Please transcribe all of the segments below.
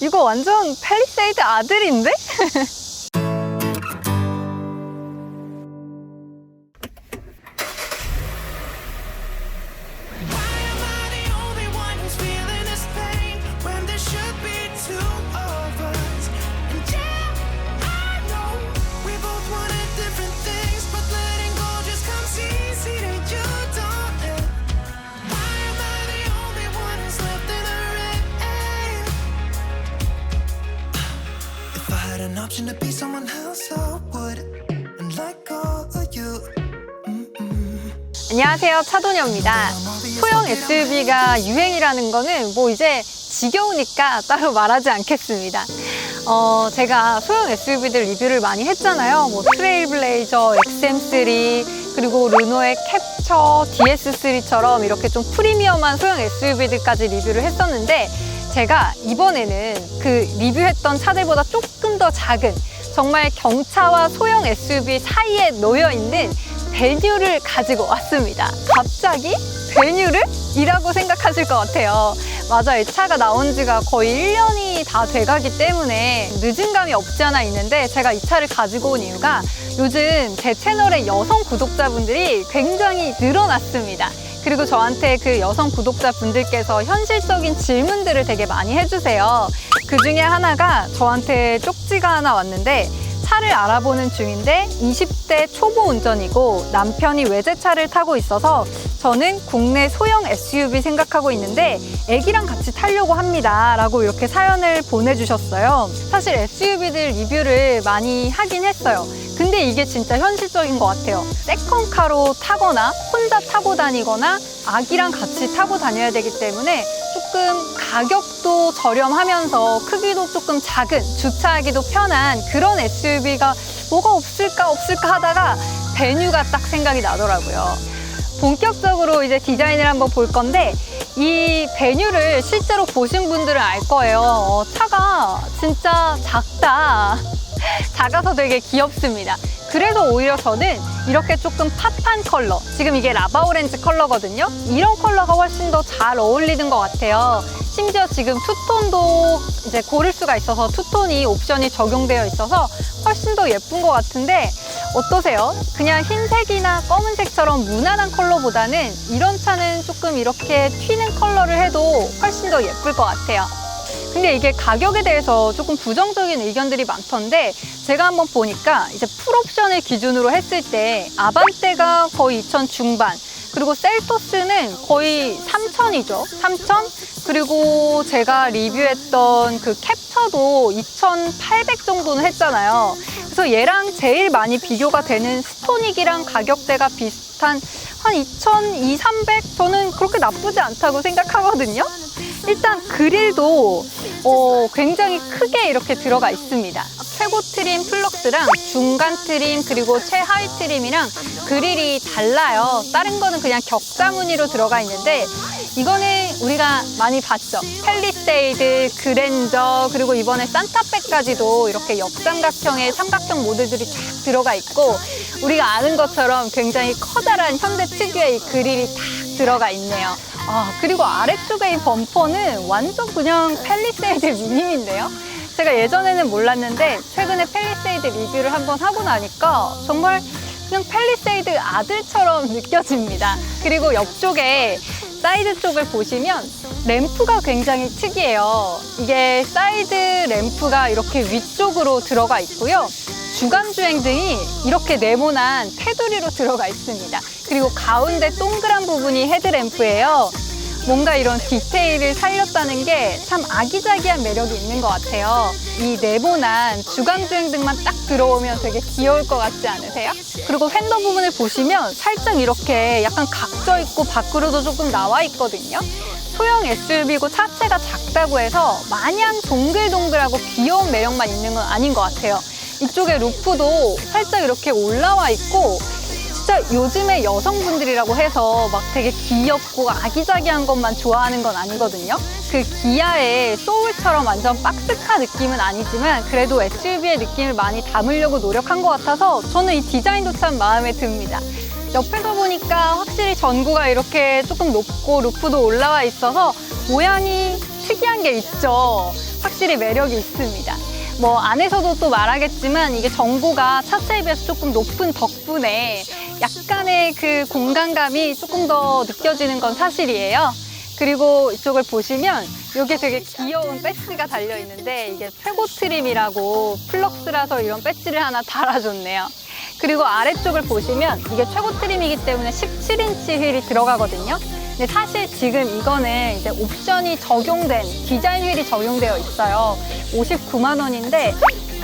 이거 완전 팰리세이드 아들인데? Option to be someone else, I would and let go of you. 안녕하세요, 차도녀입니다. 소형 SUV가 유행이라는 거는 뭐 이제 지겨우니까 따로 말하지 않겠습니다. 제가 소형 SUV들 리뷰를 많이 했잖아요. 뭐 트레일블레이저, XM3, 그리고 르노의 캡처, DS3처럼 이렇게 좀 프리미엄한 소형 SUV들까지 리뷰를 했었는데, 제가 이번에는 그 리뷰했던 차들보다 조금 더 작은, 정말 경차와 소형 SUV 사이에 놓여있는 베뉴를 가지고 왔습니다. 갑자기 베뉴를? 이라고 생각하실 것 같아요. 맞아, 이 차가 나온 지가 거의 1년이 다 돼가기 때문에 늦은 감이 없지 않아 있는데, 제가 이 차를 가지고 온 이유가 요즘 제 채널의 여성 구독자분들이 굉장히 늘어났습니다. 그리고 저한테 그 여성 구독자분들께서 현실적인 질문들을 되게 많이 해주세요. 그 중에 하나가 저한테 쪽지가 하나 왔는데, 차를 알아보는 중인데 20대 초보 운전이고 남편이 외제차를 타고 있어서 저는 국내 소형 SUV 생각하고 있는데 애기랑 같이 타려고 합니다 라고 이렇게 사연을 보내주셨어요. 사실 SUV들 리뷰를 많이 하긴 했어요. 근데 이게 진짜 현실적인 것 같아요. 세컨카로 타거나 혼자 타고 다니거나 아기랑 같이 타고 다녀야 되기 때문에 조금 가격도 저렴하면서 크기도 조금 작은, 주차하기도 편한 그런 SUV가 뭐가 없을까 하다가 베뉴가 딱 생각이 나더라고요. 본격적으로 이제 디자인을 한번 볼 건데, 이 베뉴를 실제로 보신 분들은 알 거예요. 차가 진짜 작다. 작아서 되게 귀엽습니다. 그래서 오히려 저는 이렇게 조금 팝한 컬러, 지금 이게 라바 오렌지 컬러거든요. 이런 컬러가 훨씬 더 잘 어울리는 것 같아요. 심지어 지금 투톤도 이제 고를 수가 있어서 투톤이 옵션이 적용되어 있어서 훨씬 더 예쁜 것 같은데, 어떠세요? 그냥 흰색이나 검은색처럼 무난한 컬러보다는 이런 차는 조금 이렇게 튀는 컬러를 해도 훨씬 더 예쁠 것 같아요. 근데 이게 가격에 대해서 조금 부정적인 의견들이 많던데, 제가 한번 보니까 이제 풀옵션을 기준으로 했을 때 아반떼가 거의 2,000 중반, 그리고 셀토스는 거의 3,000이죠. 3,000? 그리고 제가 리뷰했던 그 캡처도 2,800 정도는 했잖아요. 그래서 얘랑 제일 많이 비교가 되는 스토닉이랑 가격대가 비슷한 한 2,200, 300? 저는 그렇게 나쁘지 않다고 생각하거든요. 일단 그릴도 굉장히 크게 이렇게 들어가 있습니다. 최고 트림 플럭스랑 중간 트림 그리고 최하위 트림이랑 그릴이 달라요. 다른 거는 그냥 격자 무늬로 들어가 있는데, 이거는 우리가 많이 봤죠. 팰리세이드, 그랜저, 그리고 이번에 산타페까지도 이렇게 역삼각형의 삼각형 모델들이 쫙 들어가 있고, 우리가 아는 것처럼 굉장히 커다란 현대 특유의 이 그릴이 딱 들어가 있네요. 그리고 아래쪽에 이 범퍼는 완전 그냥 팰리세이드 미님인데요. 제가 예전에는 몰랐는데 최근에 팰리세이드 리뷰를 한번 하고 나니까 정말 그냥 팰리세이드 아들처럼 느껴집니다. 그리고 옆쪽에 사이드 쪽을 보시면 램프가 굉장히 특이해요. 이게 사이드 램프가 이렇게 위쪽으로 들어가 있고요. 주간주행등이 이렇게 네모난 테두리로 들어가 있습니다. 그리고 가운데 동그란 부분이 헤드램프예요. 뭔가 이런 디테일을 살렸다는 게 참 아기자기한 매력이 있는 것 같아요. 이 네모난 주간주행등만 딱 들어오면 되게 귀여울 것 같지 않으세요? 그리고 휀더 부분을 보시면 살짝 이렇게 약간 각져 있고 밖으로도 조금 나와 있거든요. 소형 SUV고 차체가 작다고 해서 마냥 동글동글하고 귀여운 매력만 있는 건 아닌 것 같아요. 이쪽에 루프도 살짝 이렇게 올라와 있고, 진짜 요즘에 여성분들이라고 해서 막 되게 귀엽고 아기자기한 것만 좋아하는 건 아니거든요. 그 기아의 소울처럼 완전 박스카 느낌은 아니지만 그래도 SUV의 느낌을 많이 담으려고 노력한 것 같아서 저는 이 디자인도 참 마음에 듭니다. 옆에서 보니까 확실히 전구가 이렇게 조금 높고 루프도 올라와 있어서 모양이 특이한 게 있죠. 확실히 매력이 있습니다. 뭐 안에서도 또 말하겠지만 이게 전고가 차체에 비해서 조금 높은 덕분에 약간의 그 공간감이 조금 더 느껴지는 건 사실이에요. 그리고 이쪽을 보시면 이게 되게 귀여운 배지가 달려 있는데 이게 최고 트림이라고 플럭스라서 이런 배지를 하나 달아줬네요. 그리고 아래쪽을 보시면 이게 최고 트림이기 때문에 17인치 휠이 들어가거든요. 근데 사실 지금 이거는 이제 옵션이 적용된 디자인 휠이 적용되어 있어요. 59만 원인데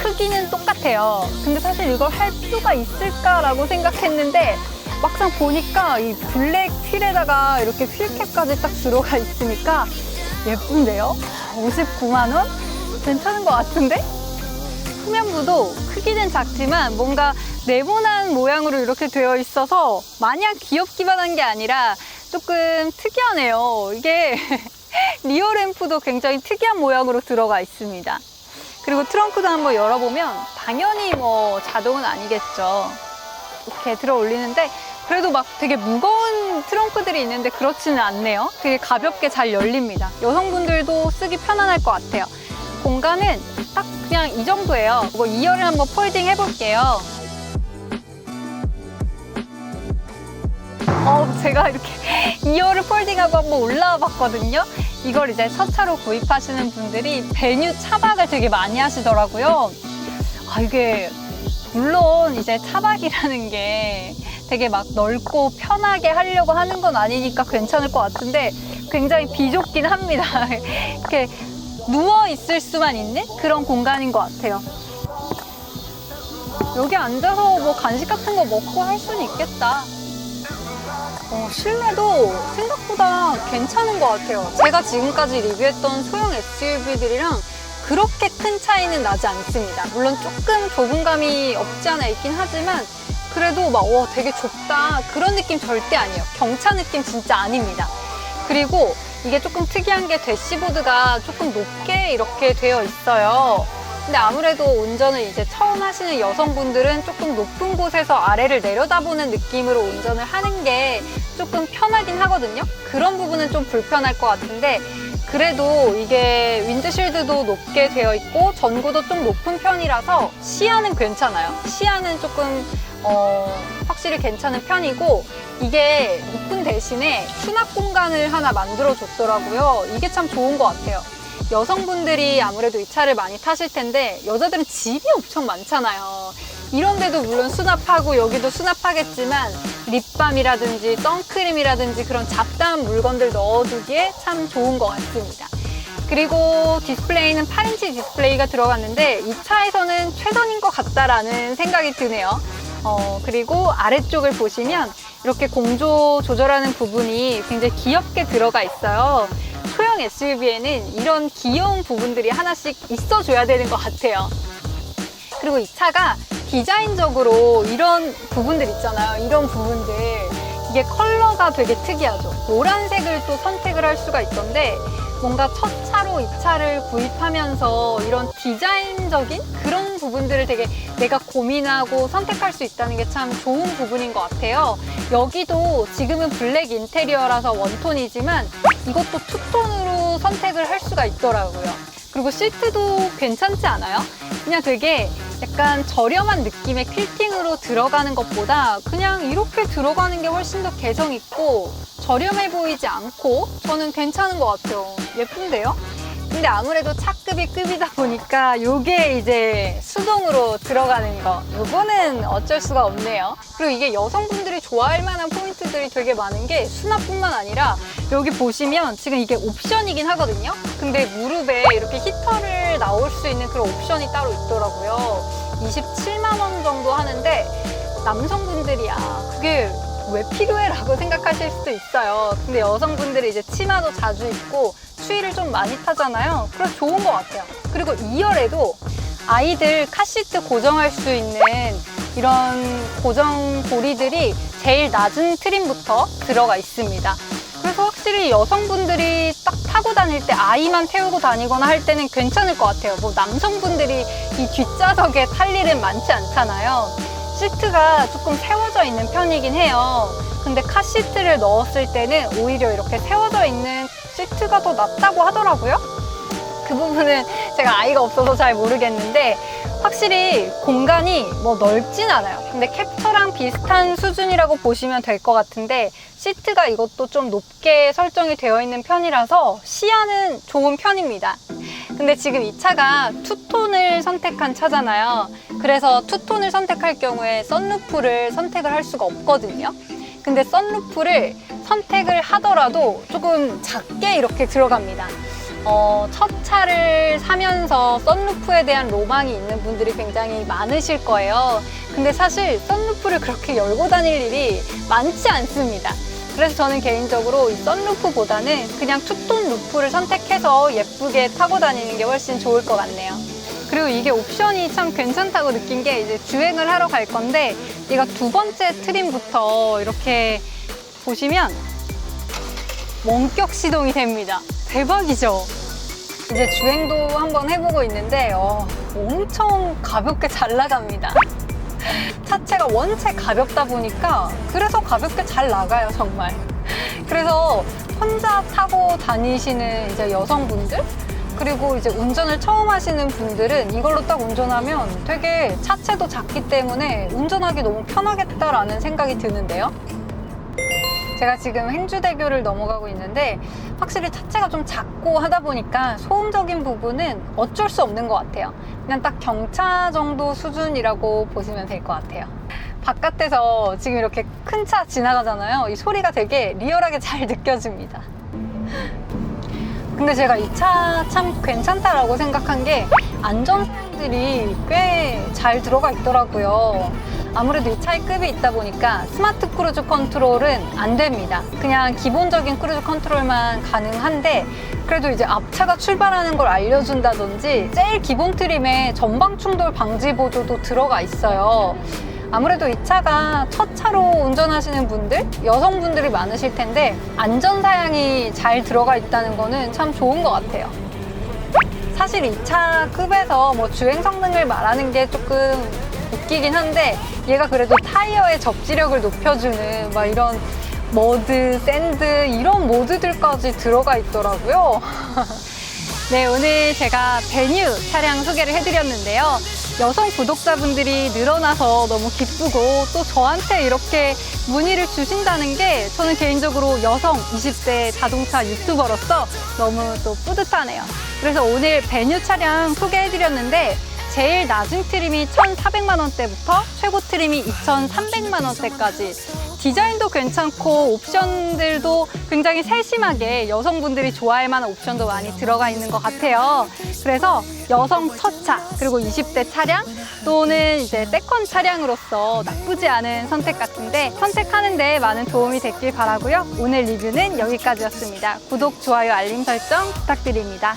크기는 똑같아요. 근데 사실 이걸 할 필요가 있을까라고 생각했는데 막상 보니까 이 블랙 휠에다가 이렇게 휠캡까지 딱 들어가 있으니까 예쁜데요? 59만 원? 괜찮은 것 같은데? 후면부도 크기는 작지만 뭔가 네모난 모양으로 이렇게 되어 있어서 마냥 귀엽기만 한 게 아니라 조금 특이하네요. 이게 리어 램프도 굉장히 특이한 모양으로 들어가 있습니다. 그리고 트렁크도 한번 열어보면 당연히 뭐 자동은 아니겠죠. 이렇게 들어 올리는데 그래도 막 되게 무거운 트렁크들이 있는데 그렇지는 않네요. 되게 가볍게 잘 열립니다. 여성분들도 쓰기 편안할 것 같아요. 공간은 딱 그냥 이 정도예요. 이거 2열을 한번 폴딩 해볼게요. 제가 이렇게 2열을 폴딩하고 한번 올라와 봤거든요. 이걸 이제 첫 차로 구입하시는 분들이 배뉴 차박을 되게 많이 하시더라고요. 이게 물론 이제 차박이라는 게 되게 막 넓고 편하게 하려고 하는 건 아니니까 괜찮을 것 같은데 굉장히 비좁긴 합니다. 이렇게 누워 있을 수만 있는 그런 공간인 것 같아요. 여기 앉아서 뭐 간식 같은 거 먹고 할 수는 있겠다. 실내도 생각보다 괜찮은 것 같아요. 제가 지금까지 리뷰했던 소형 SUV들이랑 그렇게 큰 차이는 나지 않습니다. 물론 조금 좁은 감이 없지 않아 있긴 하지만 그래도 막 되게 좁다 그런 느낌 절대 아니에요. 경차 느낌 진짜 아닙니다. 그리고 이게 조금 특이한 게 대시보드가 조금 높게 이렇게 되어 있어요. 근데 아무래도 운전을 이제 처음 하시는 여성분들은 조금 높은 곳에서 아래를 내려다보는 느낌으로 운전을 하는 게 조금 편하긴 하거든요. 그런 부분은 좀 불편할 것 같은데 그래도 이게 윈드실드도 높게 되어 있고 전고도 좀 높은 편이라서 시야는 괜찮아요. 시야는 조금 확실히 괜찮은 편이고 이게 높은 대신에 수납 공간을 하나 만들어 줬더라고요. 이게 참 좋은 것 같아요. 여성분들이 아무래도 이 차를 많이 타실 텐데 여자들은 집이 엄청 많잖아요. 이런데도 물론 수납하고 여기도 수납하겠지만 립밤이라든지 선크림이라든지 그런 잡다한 물건들 넣어두기에 참 좋은 것 같습니다. 그리고 디스플레이는 8인치 디스플레이가 들어갔는데 이 차에서는 최선인 것 같다라는 생각이 드네요. 그리고 아래쪽을 보시면 이렇게 공조 조절하는 부분이 굉장히 귀엽게 들어가 있어요. 소형 SUV에는 이런 귀여운 부분들이 하나씩 있어줘야 되는 것 같아요. 그리고 이 차가 디자인적으로 이런 부분들 있잖아요. 이런 부분들. 이게 컬러가 되게 특이하죠. 노란색을 또 선택을 할 수가 있던데 뭔가 첫 차로 이 차를 구입하면서 이런 디자인적인 그런 부분들을 되게 내가 고민하고 선택할 수 있다는 게 참 좋은 부분인 것 같아요. 여기도 지금은 블랙 인테리어라서 원톤이지만 이것도 투톤으로 선택을 할 수가 있더라고요. 그리고 시트도 괜찮지 않아요? 그냥 되게 약간 저렴한 느낌의 퀼팅으로 들어가는 것보다 그냥 이렇게 들어가는 게 훨씬 더 개성 있고 저렴해 보이지 않고 저는 괜찮은 것 같아요. 예쁜데요? 근데 아무래도 차급이 급이다 보니까 이게 이제 수동으로 들어가는 거 이거는 어쩔 수가 없네요. 그리고 이게 여성분들이 좋아할 만한 포인트들이 되게 많은 게 수납뿐만 아니라 여기 보시면 지금 이게 옵션이긴 하거든요. 근데 무릎에 이렇게 히터를 나올 수 있는 그런 옵션이 따로 있더라고요. 27만 원 정도 하는데 남성분들이야 그게 왜 필요해? 라고 생각하실 수도 있어요. 근데 여성분들이 이제 치마도 자주 입고 추위를 좀 많이 타잖아요. 그래서 좋은 것 같아요. 그리고 2열에도 아이들 카시트 고정할 수 있는 이런 고정 고리들이 제일 낮은 트림부터 들어가 있습니다. 그래서 확실히 여성분들이 딱 타고 다닐 때 아이만 태우고 다니거나 할 때는 괜찮을 것 같아요. 뭐 남성분들이 이 뒷좌석에 탈 일은 많지 않잖아요. 시트가 조금 세워져 있는 편이긴 해요. 근데 카시트를 넣었을 때는 오히려 이렇게 세워져 있는 시트가 더 낫다고 하더라고요. 그 부분은 제가 아이가 없어서 잘 모르겠는데 확실히 공간이 뭐 넓진 않아요. 근데 캡터랑 비슷한 수준이라고 보시면 될 것 같은데 시트가 이것도 좀 높게 설정이 되어 있는 편이라서 시야는 좋은 편입니다. 근데 지금 이 차가 투톤을 선택한 차잖아요. 그래서 투톤을 선택할 경우에 썬루프를 선택을 할 수가 없거든요. 근데 썬루프를 선택을 하더라도 조금 작게 이렇게 들어갑니다. 첫 차를 사면서 썬루프에 대한 로망이 있는 분들이 굉장히 많으실 거예요. 근데 사실 썬루프를 그렇게 열고 다닐 일이 많지 않습니다. 그래서 저는 개인적으로 이 썬루프보다는 그냥 투톤 루프를 선택해서 예쁘게 타고 다니는 게 훨씬 좋을 것 같네요. 그리고 이게 옵션이 참 괜찮다고 느낀 게 이제 주행을 하러 갈 건데 얘가 두 번째 트림부터 이렇게 보시면 원격 시동이 됩니다. 대박이죠? 이제 주행도 한번 해보고 있는데 엄청 가볍게 잘 나갑니다. 차체가 원체 가볍다 보니까 그래서 가볍게 잘 나가요, 정말. 그래서 혼자 타고 다니시는 이제 여성분들 그리고 이제 운전을 처음 하시는 분들은 이걸로 딱 운전하면 되게 차체도 작기 때문에 운전하기 너무 편하겠다라는 생각이 드는데요. 제가 지금 행주대교를 넘어가고 있는데 확실히 차체가 좀 작고 하다 보니까 소음적인 부분은 어쩔 수 없는 것 같아요. 그냥 딱 경차 정도 수준이라고 보시면 될 것 같아요. 바깥에서 지금 이렇게 큰 차 지나가잖아요. 이 소리가 되게 리얼하게 잘 느껴집니다. 근데 제가 이 차 참 괜찮다라고 생각한 게 안전사양들이 꽤 잘 들어가 있더라고요. 아무래도 이 차의 급이 있다 보니까 스마트 크루즈 컨트롤은 안 됩니다. 그냥 기본적인 크루즈 컨트롤만 가능한데 그래도 이제 앞차가 출발하는 걸 알려준다든지 제일 기본 트림에 전방 충돌 방지 보조도 들어가 있어요. 아무래도 이 차가 첫 차로 운전하시는 분들, 여성분들이 많으실 텐데 안전사양이 잘 들어가 있다는 거는 참 좋은 것 같아요. 사실 이 차 급에서 뭐 주행 성능을 말하는 게 조금 웃기긴 한데 얘가 그래도 타이어의 접지력을 높여주는 막 이런 머드, 샌드 이런 모드들까지 들어가 있더라고요. 네, 오늘 제가 베뉴 차량 소개를 해드렸는데요. 여성 구독자분들이 늘어나서 너무 기쁘고 또 저한테 이렇게 문의를 주신다는 게 저는 개인적으로 여성 20대 자동차 유튜버로서 너무 또 뿌듯하네요. 그래서 오늘 베뉴 차량 소개해드렸는데 제일 낮은 트림이 1,400만 원대부터 최고 트림이 2,300만 원대까지 디자인도 괜찮고 옵션들도 굉장히 세심하게 여성분들이 좋아할 만한 옵션도 많이 들어가 있는 것 같아요. 그래서 여성 첫 차, 그리고 20대 차량 또는 이제 세컨 차량으로서 나쁘지 않은 선택 같은데 선택하는 데 많은 도움이 됐길 바라고요. 오늘 리뷰는 여기까지였습니다. 구독, 좋아요, 알림 설정 부탁드립니다.